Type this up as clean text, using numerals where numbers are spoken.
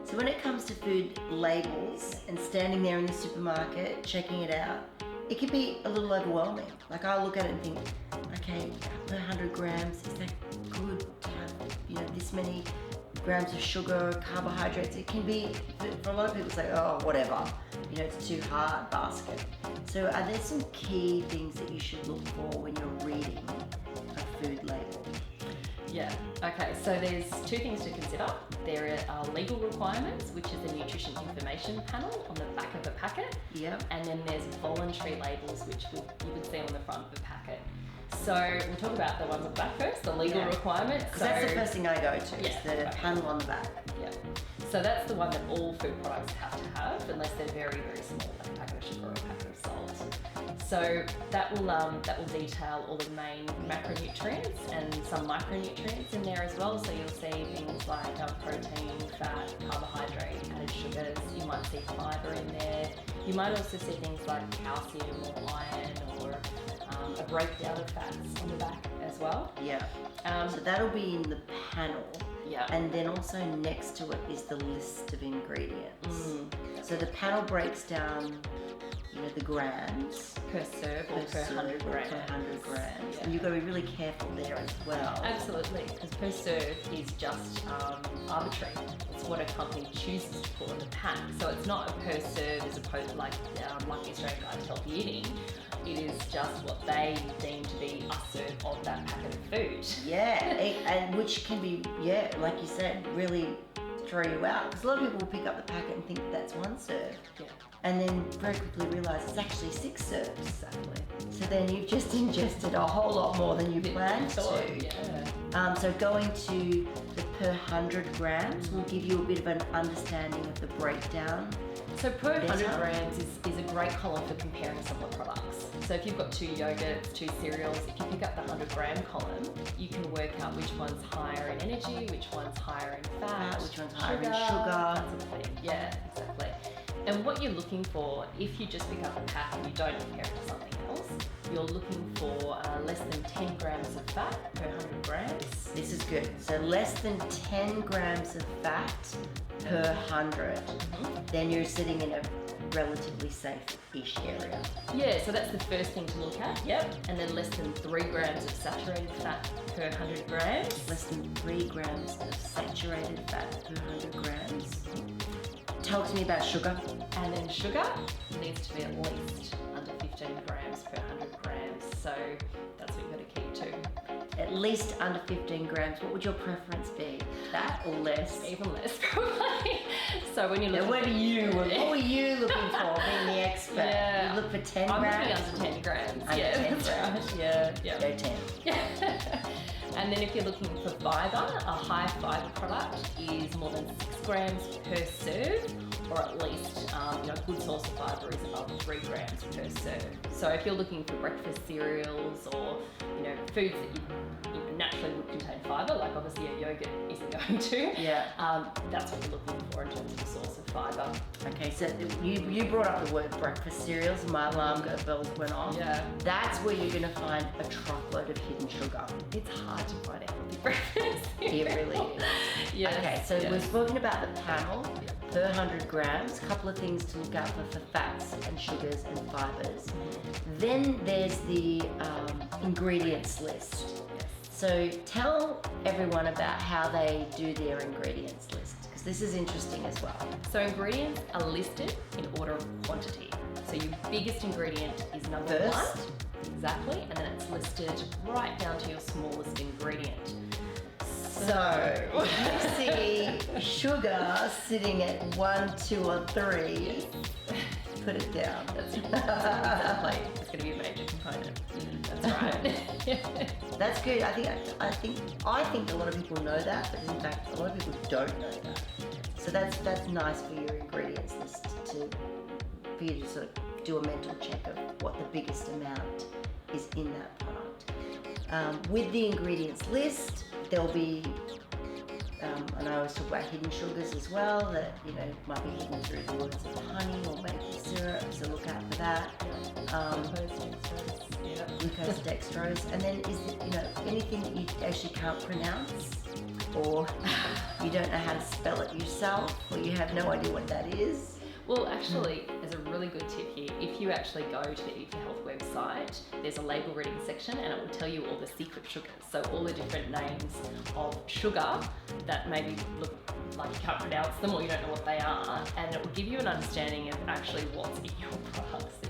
So when it comes to food labels and standing there in the supermarket checking it out, it can be a little overwhelming. Like I look at it and think, okay, per 100 grams, is that good to have, this many grams of sugar, carbohydrates? It can be, for a lot of people, say, oh, whatever, it's too hard basket. So are there some key things that you should look for when you're reading a food label? Yeah, okay, so there's two things to consider. There are legal requirements, which is the nutrition information panel on the back of a packet. Yep. And then there's voluntary labels, which you would see on the front of the packet. So we'll talk about the ones on the back first, the legal requirements. Because that's the first thing I go to, is the panel on the back. Yeah. So that's the one that all food products have to have, unless they're very, very small, like a packet of sugar or a packet of salt. So that will detail all the main macronutrients and some micronutrients in there as well. So you'll see things like protein, fat, carbohydrate, added sugars. You might see fibre in there. You might also see things like calcium or iron or a breakdown of fats on the back as well. Yeah. So that'll be in the panel. Yeah. And then also next to it is the list of ingredients. So the panel breaks down, the grams per serve or per 100 grams. Per 100 grams. Yeah. And you've got to be really careful there as well. Absolutely, because per serve is just arbitrary. It's what a company chooses to put on the pack. So it's not a per serve as opposed to like the Australian Guide to Healthy Eating. It is just what they deem to be a serve of that packet of food. Yeah, and which can be, like you said, really throw you out. Because a lot of people will pick up the packet and think that's one serve. Yeah. And then very quickly realise it's actually 6 serves. Exactly. So then you've just ingested a whole lot more than you planned to. Yeah. So going to the per 100 grams will give you a bit of an understanding of the breakdown. So per 100 grams is a great column for comparing similar products. So if you've got 2 yogurts, 2 cereals, if you pick up the 100 gram column, you can work out which one's higher in energy, which one's higher in fat, which one's higher in sugar. That sort of thing. Yeah, exactly. And what you're looking for, if you just pick up a pack and you don't compare it to something else, you're looking for less than 10 grams of fat per 100 grams. This is good. So less than 10 grams of fat per 100. Then you're sitting in a relatively safe-ish area. Yeah, so that's the first thing to look at. Yep. And then less than 3 grams of saturated fat per 100 grams. Less than 3 grams of saturated fat per 100 grams. Talk to me about sugar. And then sugar needs to be at least under 15 grams per 100 grams. So that's what you've got to keep to. At least under 15 grams. What would your preference be? That or less? Even less, probably. So when you look, what were you looking for, being the expert? Yeah. You look for 10 I'm grams? looking under 10 grams. Under 10 grams. Right. Yeah. Go 10. And then if you're looking for fibre, a high fibre product is more than 6 grams per serve, or at least a good source of fibre is above 3 grams per serve. So if you're looking for breakfast cereals or foods that you naturally would contain fibre, like obviously a yogurt isn't going to, that's what you're looking for in terms of a source of fibre. Okay, so you brought up the word breakfast cereals and my alarm bells went off. Yeah. That's where you're going to find a truckload of hidden sugar. It's hard to find a healthy breakfast cereal. It really is. Yes, okay, so we're spoken about the panel per 100 grams, a couple of things to look out for fats and sugars and fibres. Then there's the ingredients list. So tell everyone about how they do their ingredients list, because this is interesting as well. So ingredients are listed in order of quantity. So your biggest ingredient is number First. 1. Exactly. And then it's listed right down to your smallest ingredient. So you see sugar sitting at 1, 2, or 3. Put it down. That's exactly. It's going to be a major component. That's right. That's good. I think a lot of people know that, but in fact, a lot of people don't know that. So that's nice for your ingredients list for you to sort of do a mental check of what the biggest amount is in that product. With the ingredients list, there'll be, and I always talk about hidden sugars as well, that might be hidden through the words of honey or maple syrup, so look out for that. Glucose, dextrose, and then is anything that you actually can't pronounce? or you don't know how to spell it yourself, or you have no idea what that is. Well, actually, there's a really good tip here. If you actually go to the Eat for Health website, there's a label reading section and it will tell you all the secret sugars. So all the different names of sugar that maybe look like you can't pronounce them or you don't know what they are, and it will give you an understanding of actually what's in your products.